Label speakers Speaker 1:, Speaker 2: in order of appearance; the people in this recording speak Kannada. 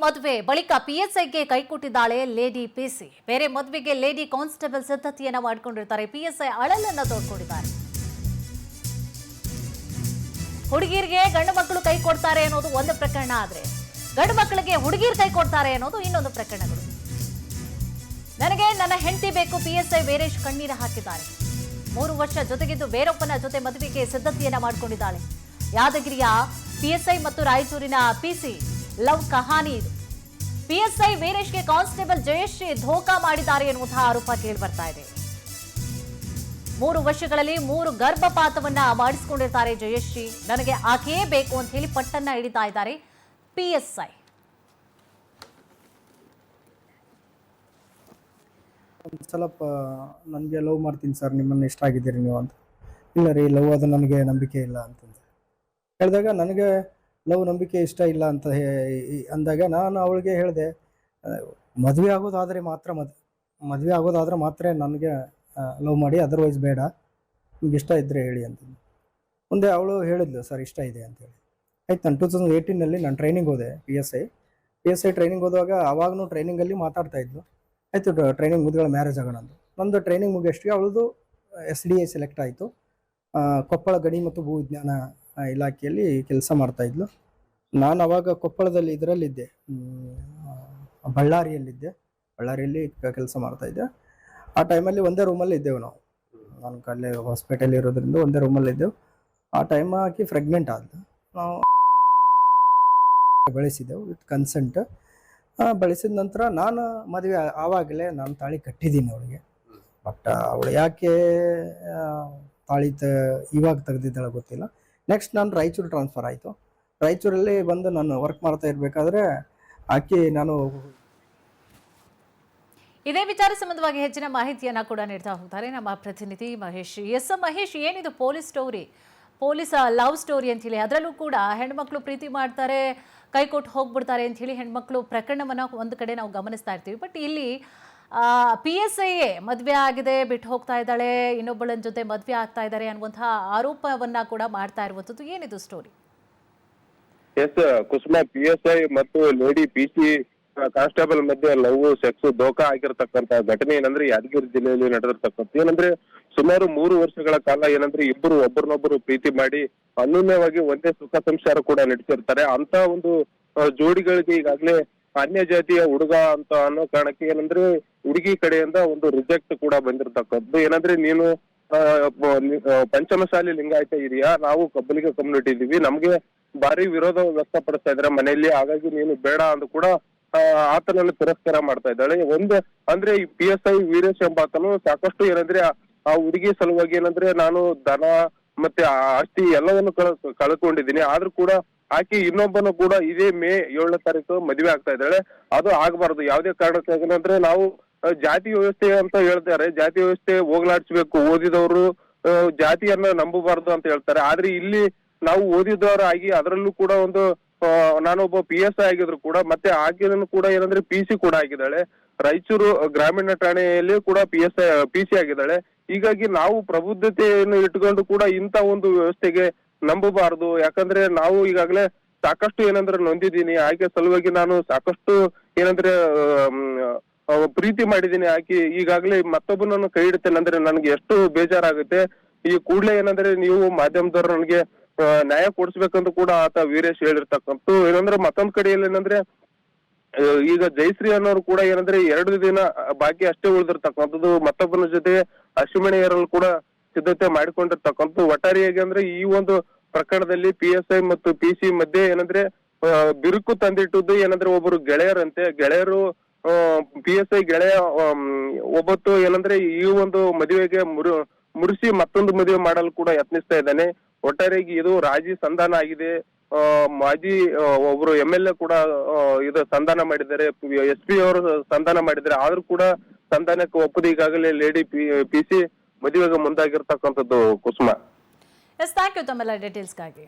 Speaker 1: ಮದುವೆ ಬಳಿಕ ಪಿಎಸ್ಐಗೆ ಕೈಕೊಟ್ಟಿದ್ದಾಳೆ ಲೇಡಿ ಪಿಸಿ. ಬೇರೆ ಮದುವೆಗೆ ಲೇಡಿ ಕಾನ್ಸ್ಟೇಬಲ್ ಸಿದ್ಧತೆಯನ್ನ ಮಾಡಿಕೊಂಡಿರ್ತಾರೆ. ಪಿಎಸ್ಐ ಅಳಲನ್ನ ತೋಡ್ಕೊಂಡಿದ್ದಾರೆ. ಹುಡುಗಿರಿಗೆ ಗಂಡು ಮಕ್ಕಳು ಕೈ ಕೊಡ್ತಾರೆ ಅನ್ನೋದು ಒಂದು ಪ್ರಕರಣ, ಆದ್ರೆ ಗಂಡು ಮಕ್ಕಳಿಗೆ ಹುಡುಗಿರು ಕೈ ಕೊಡ್ತಾರೆ ಅನ್ನೋದು ಇನ್ನೊಂದು ಪ್ರಕರಣಗಳು. ನನಗೆ ನನ್ನ ಹೆಂಡತಿ ಬೇಕು, ಪಿಎಸ್ಐ ವೀರೇಶ್ ಕಣ್ಣೀರು ಹಾಕಿದ್ದಾರೆ. 3 ವರ್ಷ ಜೊತೆಗಿದ್ದು ಬೇರೊಬ್ಬನ ಜೊತೆ ಮದುವೆಗೆ ಸಿದ್ಧತೆಯನ್ನ ಮಾಡಿಕೊಂಡಿದ್ದಾಳೆ. ಯಾದಗಿರಿಯ ಪಿಎಸ್ಐ ಮತ್ತು ರಾಯಚೂರಿನ ಪಿಸಿ ಲವ್ ಕಹಾನಿ ಇದು. ಪಿಎಸ್ಐ ವೀರೇಶ್ಗೆ ಕಾನ್ಸ್ಟೇಬಲ್ ಜಯಶ್ರೀ ಧೋಕಾ ಮಾಡಿದ್ದಾರೆ ಎನ್ನುವಂತಹ ಆರೋಪ ಕೇಳಿ ಬರ್ತಾ ಇದೆ. 3 ವರ್ಷಗಳಲ್ಲಿ 3 ಗರ್ಭಪಾತವನ್ನ ಮಾಡಿಸಿಕೊಂಡಿರ್ತಾರೆ ಜಯಶ್ರೀ. ನನಗೆ ಆಕೆಯೇ ಬೇಕು ಅಂತ ಹೇಳಿ ಪಟ್ಟನ್ನ ಹಿಡಿತಾ ಇದ್ದಾರೆ ಪಿಎಸ್ಐ.
Speaker 2: ಒಂದು ಸ್ವಲ್ಪ ನನಗೆ ಲವ್ ಮಾಡ್ತೀನಿ ಸರ್, ನಿಮ್ಮನ್ನು ಇಷ್ಟ ಆಗಿದ್ದೀರಿ ನೀವು ಅಂತ. ಇಲ್ಲ ರೀ, ಲವ್ ಅದು ನನಗೆ ನಂಬಿಕೆ ಇಲ್ಲ ಅಂತಂದು ಹೇಳಿದಾಗ, ನನಗೆ ಲವ್ ನಂಬಿಕೆ ಇಷ್ಟ ಇಲ್ಲ ಅಂತ ಅಂದಾಗ ನಾನು ಅವಳಿಗೆ ಹೇಳಿದೆ, ಮದುವೆ ಆಗೋದಾದರೆ ಮಾತ್ರ ನನಗೆ ಲವ್ ಮಾಡಿ, ಅದರ್ವೈಸ್ ಬೇಡ, ನಿಮ್ಗೆ ಇಷ್ಟ ಇದ್ದರೆ ಹೇಳಿ ಅಂತಂದು. ಮುಂದೆ ಅವಳು ಹೇಳಿದ್ಲು, ಸರ್ ಇಷ್ಟ ಇದೆ ಅಂತೇಳಿ. ಆಯ್ತು, ನಾನು 2018ನಲ್ಲಿ ನಾನು ಟ್ರೈನಿಂಗ್ ಹೋದೆ ಪಿ ಎಸ್ ಐ ಟ್ರೈನಿಂಗ್ ಹೋದಾಗ ಅವಾಗೂ ಟ್ರೈನಿಂಗಲ್ಲಿ ಮಾತಾಡ್ತಾ ಇದ್ಲು. ಆಯಿತು, ಟ್ರೈನಿಂಗ್ ಮುಗಿದ ಮ್ಯಾರೇಜ್ ಆಗೋಣ ಅಂದು. ನಂದು ಟ್ರೈನಿಂಗ್ ಮುಗಿಯಷ್ಟಿಗೆ ಅವಳದು SDA ಸೆಲೆಕ್ಟ್ ಆಯಿತು. ಕೊಪ್ಪಳ ಗಣಿ ಮತ್ತು ಭೂ ವಿಜ್ಞಾನ ಇಲಾಖೆಯಲ್ಲಿ ಕೆಲಸ ಮಾಡ್ತಾಯಿದ್ಲು. ನಾನು ಅವಾಗ ಕೊಪ್ಪಳದಲ್ಲಿ ಇದರಲ್ಲಿದ್ದೆ, ಬಳ್ಳಾರಿಯಲ್ಲಿ ಕೆಲಸ ಮಾಡ್ತಾಯಿದ್ದೆ. ಆ ಟೈಮಲ್ಲಿ ಒಂದೇ ರೂಮಲ್ಲಿ ಇದ್ದೆವು ನಾವು. ನಾನು ಅಲ್ಲೇ ಹಾಸ್ಪಿಟಲ್ ಇರೋದ್ರಿಂದ ಒಂದೇ ರೂಮಲ್ಲಿ ಇದ್ದೆವು. ಆ ಟೈಮ್ ಹಾಕಿ ಪ್ರೆಗ್ನೆಂಟ್ ಆದ್ಲು. ನಾವು ಬೆಳೆಸಿದ್ದೆವು ವಿತ್ ಕನ್ಸೆಂಟ್. ಬೆಳೆಸಿದ ನಂತರ ನಾನು ಮದುವೆ ಆವಾಗಲೇ ನಾನು ತಾಳಿ ಕಟ್ಟಿದ್ದೀನಿ ಅವಳಿಗೆ. ಬಟ್ ಅವಳು ಯಾಕೆ ತಾಳಿ ಇವಾಗ ತೆಗೆದಿದ್ದಾಳೆ ಗೊತ್ತಿಲ್ಲ. ನೆಕ್ಸ್ಟ್ ನಾನು ರಾಯಚೂರು ಟ್ರಾನ್ಸ್ಫರ್ ಆಯಿತು. ರಾಯಚೂರಲ್ಲಿ ಬಂದು ನಾನು ವರ್ಕ್ ಮಾಡ್ತಾ ಇರಬೇಕಾದ್ರೆ ನಾನು
Speaker 1: ಇದೇ ವಿಚಾರ ಸಂಬಂಧವಾಗಿ ಹೆಚ್ಚಿನ ಮಾಹಿತಿಯನ್ನ ಕೂಡ ನೀಡ್ತಾ ಹೋಗ್ತಾರೆ ನಮ್ಮ ಪ್ರತಿನಿಧಿ ಮಹೇಶ್. ಮಹೇಶ್, ಏನಿದು ಪೊಲೀಸ್ ಲವ್ ಸ್ಟೋರಿ ಅಂತ ಹೇಳಿ, ಅದರಲ್ಲೂ ಕೂಡ ಹೆಣ್ಮಕ್ಳು ಪ್ರೀತಿ ಮಾಡ್ತಾರೆ, ಕೈ ಕೊಟ್ಟು ಹೋಗ್ಬಿಡ್ತಾರೆ ಅಂತ ಹೇಳಿ ಹೆಣ್ಮಕ್ಳು ಪ್ರಕರಣವನ್ನ ಒಂದು ಕಡೆ ನಾವು ಗಮನಿಸ್ತಾ ಇರ್ತೀವಿ. ಬಟ್ ಇಲ್ಲಿ PSI ಮದುವೆ ಆಗಿದೆ, ಬಿಟ್ಟು ಹೋಗ್ತಾ ಇದ್ದಾಳೆ, ಇನ್ನೊಬ್ಬಳ ಜೊತೆ ಮದುವೆ ಆಗ್ತಾ ಇದ್ದಾರೆ ಅನ್ನುವಂತಹ ಆರೋಪವನ್ನ ಕೂಡ ಮಾಡ್ತಾ ಇರುವಂತದ್ದು. ಏನಿದು ಸ್ಟೋರಿ?
Speaker 3: ಎಸ್ ಕುಸುಮ, PSI ಮತ್ತು ಲೇಡಿ PC ಕಾನ್ಸ್ಟೇಬಲ್ ಮಧ್ಯೆ ಲವ್ ಸೆಕ್ಸ್ ಧೋಕಾ ಆಗಿರ್ತಕ್ಕಂತ ಘಟನೆ ಏನಂದ್ರೆ ಯಾದಗಿರಿ ಜಿಲ್ಲೆಯಲ್ಲಿ ನಡೆದಿರ್ತಕ್ಕಂಥ. ಏನಂದ್ರೆ ಸುಮಾರು 3 ವರ್ಷಗಳ ಕಾಲ ಏನಂದ್ರೆ ಇಬ್ಬರು ಒಬ್ಬರನ್ನೊಬ್ಬರು ಪ್ರೀತಿ ಮಾಡಿ ಅನ್ಯೋನ್ಯವಾಗಿ ಒಂದೇ ಸುಖ ಸಂಸಾರ ಕೂಡ ನಡೆಸಿರ್ತಾರೆ. ಅಂತ ಒಂದು ಜೋಡಿಗಳಿಗೆ ಈಗಾಗಲೇ ಅನ್ಯ ಜಾತಿಯ ಹುಡುಗ ಅಂತ ಅನ್ನೋ ಕಾರಣಕ್ಕೆ ಏನಂದ್ರೆ ಹುಡುಗಿ ಕಡೆಯಿಂದ ಒಂದು ರಿಜೆಕ್ಟ್ ಕೂಡ ಬಂದಿರತಕ್ಕದ್ದು. ಏನಂದ್ರೆ ನೀನು ಪಂಚಮಸಾಲಿ ಲಿಂಗಾಯತ ಇದೆಯಾ, ನಾವು ಕಬ್ಬಲಿಗ ಕಮ್ಯುನಿಟಿ ಇದೀವಿ, ನಮ್ಗೆ ಭಾರಿ ವಿರೋಧ ವ್ಯಕ್ತಪಡಿಸ್ತಾ ಇದಾರೆ ಮನೆಯಲ್ಲಿ, ಹಾಗಾಗಿ ನೀನು ಬೇಡ ಅಂದು ಕೂಡ ಆತನನ್ನು ತಿರಸ್ಕಾರ ಮಾಡ್ತಾ ಇದ್ದಾಳೆ. ಅಂದ್ರೆ ಈ PSI ವೀರೇಶ್ ಎಂಬಾತನು ಸಾಕಷ್ಟು ಏನಂದ್ರೆ ಆ ಹುಡುಗಿ ಸಲುವಾಗಿ ಏನಂದ್ರೆ ನಾನು ದನ ಮತ್ತೆ ಆಸ್ತಿ ಎಲ್ಲವನ್ನು ಕಳ್ಕೊಂಡಿದ್ದೀನಿ, ಆದ್ರೂ ಕೂಡ ಆಕೆ ಇನ್ನೊಬ್ಬನು ಕೂಡ ಇದೇ ಮೇ 7ನೇ ತಾರೀಕು ಮದುವೆ ಆಗ್ತಾ ಇದ್ದಾಳೆ. ಅದು ಆಗ್ಬಾರ್ದು ಯಾವುದೇ ಕಾರಣಕ್ಕಾಗಂದ್ರೆ ನಾವು ಜಾತಿ ವ್ಯವಸ್ಥೆ ಅಂತ ಹೇಳ್ತಾರೆ, ಜಾತಿ ವ್ಯವಸ್ಥೆ ಹೋಗ್ಲಾಡ್ಸ್ಬೇಕು, ಓದಿದವರು ಜಾತಿಯನ್ನ ನಂಬಬಾರ್ದು ಅಂತ ಹೇಳ್ತಾರೆ. ಆದ್ರೆ ಇಲ್ಲಿ ನಾವು ಓದಿದವರಾಗಿ ಅದರಲ್ಲೂ ಕೂಡ ನಾನೊಬ್ಬ PSI ಆಗಿದ್ರು ಕೂಡ ಮತ್ತೆ ಆಕೆಯನ್ನು ಕೂಡ ಏನಂದ್ರೆ PC ಕೂಡ ಆಗಿದ್ದಾಳೆ. ರಾಯಚೂರು ಗ್ರಾಮೀಣ ಠಾಣೆಯಲ್ಲಿ ಕೂಡ PC ಆಗಿದ್ದಾಳೆ. ಹೀಗಾಗಿ ನಾವು ಪ್ರಬುದ್ಧತೆಯನ್ನು ಇಟ್ಕೊಂಡು ಕೂಡ ಇಂತ ಒಂದು ವ್ಯವಸ್ಥೆಗೆ ನಂಬಬಾರದು. ಯಾಕಂದ್ರೆ ನಾವು ಈಗಾಗಲೇ ಸಾಕಷ್ಟು ಏನಂದ್ರೆ ನೊಂದಿದ್ದೀನಿ, ಆಕೆ ಸಲುವಾಗಿ ನಾನು ಸಾಕಷ್ಟು ಏನಂದ್ರೆ ಪ್ರೀತಿ ಮಾಡಿದ್ದೀನಿ. ಆಕೆ ಈಗಾಗಲೇ ಮತ್ತೊಬ್ಬನನ್ನು ಕೈ ಇಡ್ತೇನೆ ಅಂದ್ರೆ ನನ್ಗೆ ಎಷ್ಟು ಬೇಜಾರಾಗುತ್ತೆ. ಈ ಕೂಡ್ಲೆ ಏನಂದ್ರೆ ನೀವು ಮಾಧ್ಯಮದವ್ರು ನನಗೆ ನ್ಯಾಯ ಕೊಡಿಸ್ಬೇಕಂತ ಕೂಡ ಆತ ವೀರೇಶ್ ಹೇಳಿರ್ತಕ್ಕಂಥ. ಏನಂದ್ರೆ ಮತ್ತೊಂದ್ ಕಡೆಯಲ್ಲಿ ಏನಂದ್ರೆ ಈಗ ಜಯಶ್ರೀ ಅನ್ನೋರು ಕೂಡ ಏನಂದ್ರೆ 2 ದಿನ ಬಾಕಿ ಅಷ್ಟೇ ಉಳಿದಿರ್ತಕ್ಕಂಥದ್ದು, ಮತ್ತೊಬ್ಬನ ಜೊತೆ ಅಶ್ವಿಮಣಿ ಏರಲು ಕೂಡ ಸಿದ್ಧತೆ ಮಾಡಿಕೊಂಡಿರ್ತಕ್ಕಂಥ. ಒಟ್ಟಾರೆಯಾಗಿ ಅಂದ್ರೆ ಈ ಒಂದು ಪ್ರಕರಣದಲ್ಲಿ PSI ಮತ್ತು PC ಮಧ್ಯೆ ಏನಂದ್ರೆ ಬಿರುಕು ತಂದಿಟ್ಟದ್ದು ಏನಂದ್ರೆ ಒಬ್ಬರು ಗೆಳೆಯರು PSI ಗೆಳೆಯ ಒಬ್ಬತ್ತು ಏನಂದ್ರೆ ಈ ಒಂದು ಮದುವೆಗೆ ಮುರಿಸಿ ಮತ್ತೊಂದು ಮದುವೆ ಮಾಡಲು ಕೂಡ ಯತ್ನಿಸ್ತಾ ಇದ್ದಾನೆ. ಒಟ್ಟಾರೆಯಾಗಿ ಇದು ರಾಜಿ ಸಂಧಾನ ಆಗಿದೆ. ಮಾಜಿ ಒಬ್ರು MLA ಕೂಡ ಇದು ಸಂಧಾನ ಮಾಡಿದ್ದಾರೆ, SP ಅವರು ಸಂಧಾನ ಮಾಡಿದ್ದಾರೆ. ಆದ್ರೂ ಕೂಡ ಸಂಧಾನಕ್ಕೆ ಒಪ್ಪದೆ ಈಗಾಗಲೇ ಲೇಡಿ PC ಮದುವೆಗೆ ಮುಂದಾಗಿರ್ತಕ್ಕಂಥದ್ದು ಕುಸುಮ.
Speaker 1: ಥ್ಯಾಂಕ್ ಯು ತಮ್ಮೆಲ್ಲ ಡೀಟೇಲ್ಸ್ಗಾಗಿ.